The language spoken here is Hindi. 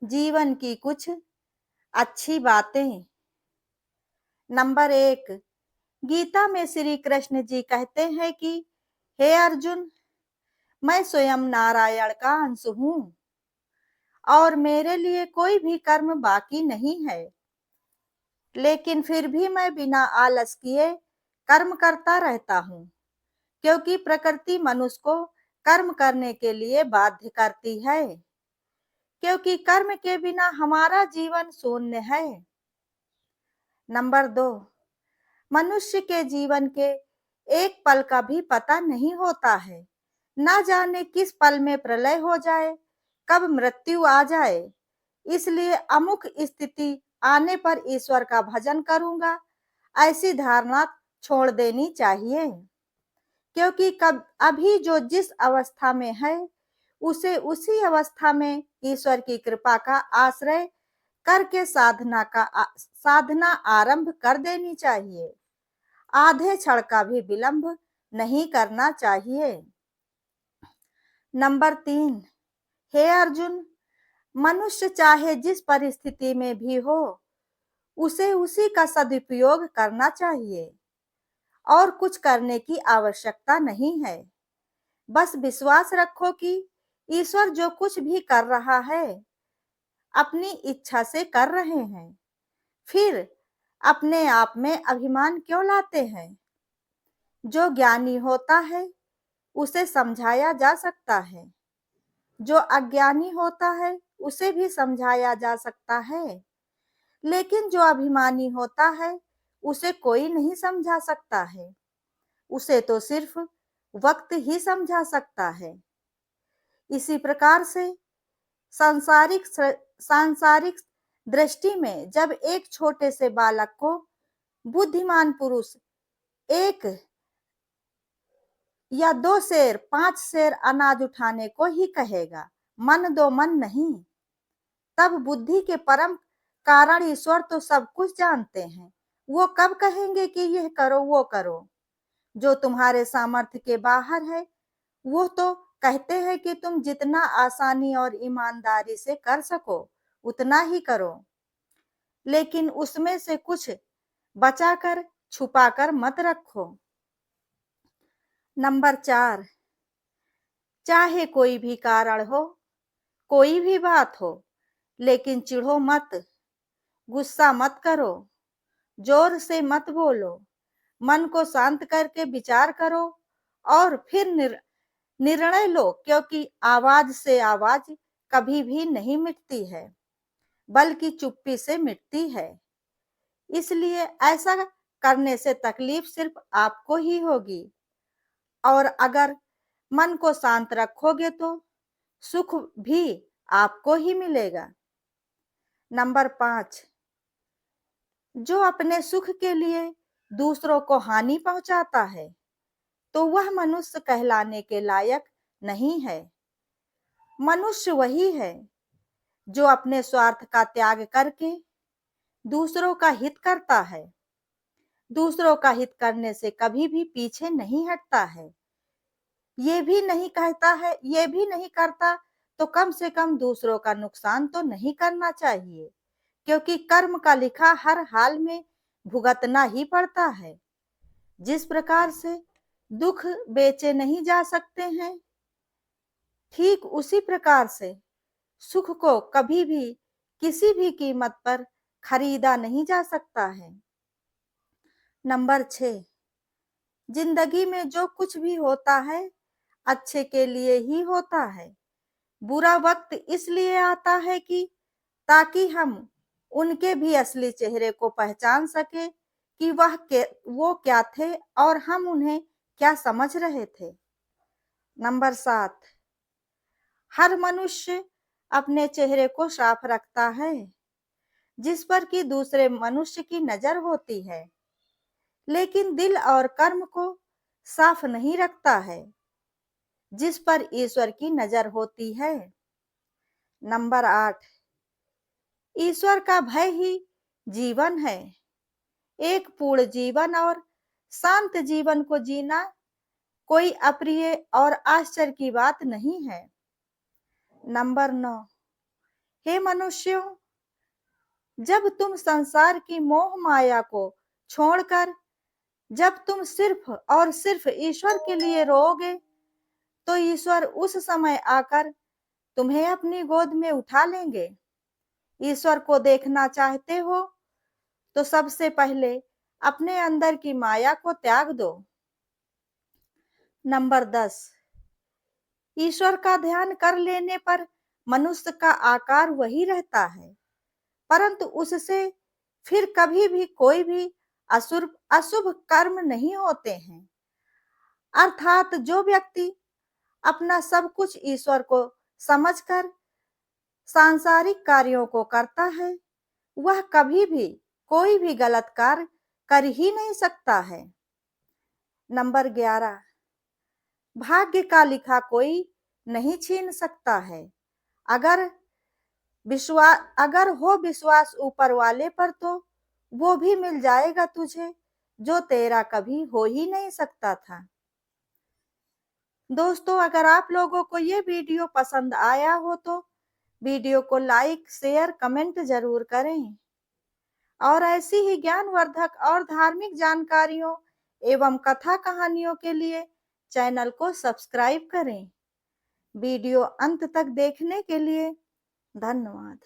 जीवन की कुछ अच्छी बातें। नंबर 1, गीता में श्री कृष्ण जी कहते हैं कि हे अर्जुन, मैं स्वयं नारायण का अंश हूँ और मेरे लिए कोई भी कर्म बाकी नहीं है, लेकिन फिर भी मैं बिना आलस किए कर्म करता रहता हूँ, क्योंकि प्रकृति मनुष्य को कर्म करने के लिए बाध्य करती है, क्योंकि कर्म के बिना हमारा जीवन शून्य है। नंबर 2, मनुष्य के जीवन के एक पल का भी पता नहीं होता है। ना जाने किस पल में प्रलय हो जाए, कब मृत्यु आ जाए। इसलिए अमुक स्थिति आने पर ईश्वर का भजन करूंगा, ऐसी धारणा छोड़ देनी चाहिए, क्योंकि कब अभी जो जिस अवस्था में है, उसे उसी अवस्था में ईश्वर की कृपा का आश्रय करके साधना आरंभ कर देनी चाहिए। आधे क्षण का भी विलंब नहीं करना चाहिए। नंबर 3, हे अर्जुन, मनुष्य चाहे जिस परिस्थिति में भी हो, उसे उसी का सदुपयोग करना चाहिए और कुछ करने की आवश्यकता नहीं है। बस विश्वास रखो कि ईश्वर जो कुछ भी कर रहा है, अपनी इच्छा से कर रहे हैं। फिर अपने आप में अभिमान क्यों लाते हैं? जो ज्ञानी होता है उसे समझाया जा सकता है, जो अज्ञानी होता है उसे भी समझाया जा सकता है, लेकिन जो अभिमानी होता है उसे कोई नहीं समझा सकता है। उसे तो सिर्फ वक्त ही समझा सकता है। इसी प्रकार से सांसारिक सांसारिक दृष्टि में जब एक छोटे से बालक को बुद्धिमान पुरुष 1 या 2 शेर 5 शेर अनाज उठाने को ही कहेगा, मन दो मन नहीं, तब बुद्धि के परम कारण ईश्वर तो सब कुछ जानते हैं। वो कब कहेंगे कि यह करो वो करो? जो तुम्हारे सामर्थ्य के बाहर है, वो तो कहते हैं कि तुम जितना आसानी और ईमानदारी से कर सको उतना ही करो, लेकिन उसमें से कुछ बचाकर छुपाकर मत रखो। नंबर 4, चाहे कोई भी कारण हो, कोई भी बात हो, लेकिन चिढ़ो मत, गुस्सा मत करो, जोर से मत बोलो, मन को शांत करके विचार करो और फिर निर्णय लो, क्योंकि आवाज से आवाज कभी भी नहीं मिटती है, बल्कि चुप्पी से मिटती है। इसलिए ऐसा करने से तकलीफ सिर्फ आपको ही होगी, और अगर मन को शांत रखोगे तो सुख भी आपको ही मिलेगा। नंबर 5, जो अपने सुख के लिए दूसरों को हानि पहुंचाता है, तो वह मनुष्य कहलाने के लायक नहीं है। मनुष्य वही है जो अपने स्वार्थ का त्याग करके दूसरों का हित करता है, दूसरों का हित करने से कभी भी पीछे नहीं हटता है। ये भी नहीं कहता है, ये भी नहीं करता तो कम से कम दूसरों का नुकसान तो नहीं करना चाहिए, क्योंकि कर्म का लिखा हर हाल में भुगतना ही पड़ता है। जिस प्रकार से दुख बेचे नहीं जा सकते हैं, ठीक उसी प्रकार से सुख को कभी भी किसी भी कीमत पर खरीदा नहीं जा सकता है। नंबर 6, जिंदगी में जो कुछ भी होता है अच्छे के लिए ही होता है। बुरा वक्त इसलिए आता है कि ताकि हम उनके भी असली चेहरे को पहचान सके कि वो क्या थे और हम उन्हें क्या समझ रहे थे। नंबर 7, हर मनुष्य अपने चेहरे को साफ रखता है, जिस पर कि दूसरे मनुष्य की नजर होती है, लेकिन दिल और कर्म को साफ नहीं रखता है, जिस पर ईश्वर की नजर होती है। नंबर 8, ईश्वर का भय ही जीवन है। एक पूर्ण जीवन और शांत जीवन को जीना कोई अप्रिय और आश्चर्य की बात नहीं है। नंबर 9, हे मनुष्यों, जब तुम संसार की मोह माया को छोड़कर जब तुम सिर्फ और सिर्फ ईश्वर के लिए रोओगे, तो ईश्वर उस समय आकर तुम्हें अपनी गोद में उठा लेंगे। ईश्वर को देखना चाहते हो तो सबसे पहले अपने अंदर की माया को त्याग दो। नंबर 10, ईश्वर का ध्यान कर लेने पर मनुष्य का आकार वही रहता है, परंतु उससे फिर कभी भी कोई भी अशुभ कर्म नहीं होते हैं। अर्थात जो व्यक्ति अपना सब कुछ ईश्वर को समझकर सांसारिक कार्यों को करता है, वह कभी भी कोई भी गलत कार्य कर ही नहीं सकता है। नंबर 11, भाग्य का लिखा कोई नहीं छीन सकता है। अगर हो विश्वास ऊपर वाले पर, तो वो भी मिल जाएगा तुझे जो तेरा कभी हो ही नहीं सकता था। दोस्तों, अगर आप लोगों को ये वीडियो पसंद आया हो तो वीडियो को लाइक, शेयर, कमेंट जरूर करें और ऐसी ही ज्ञानवर्धक और धार्मिक जानकारियों एवं कथा कहानियों के लिए चैनल को सब्सक्राइब करें। वीडियो अंत तक देखने के लिए धन्यवाद।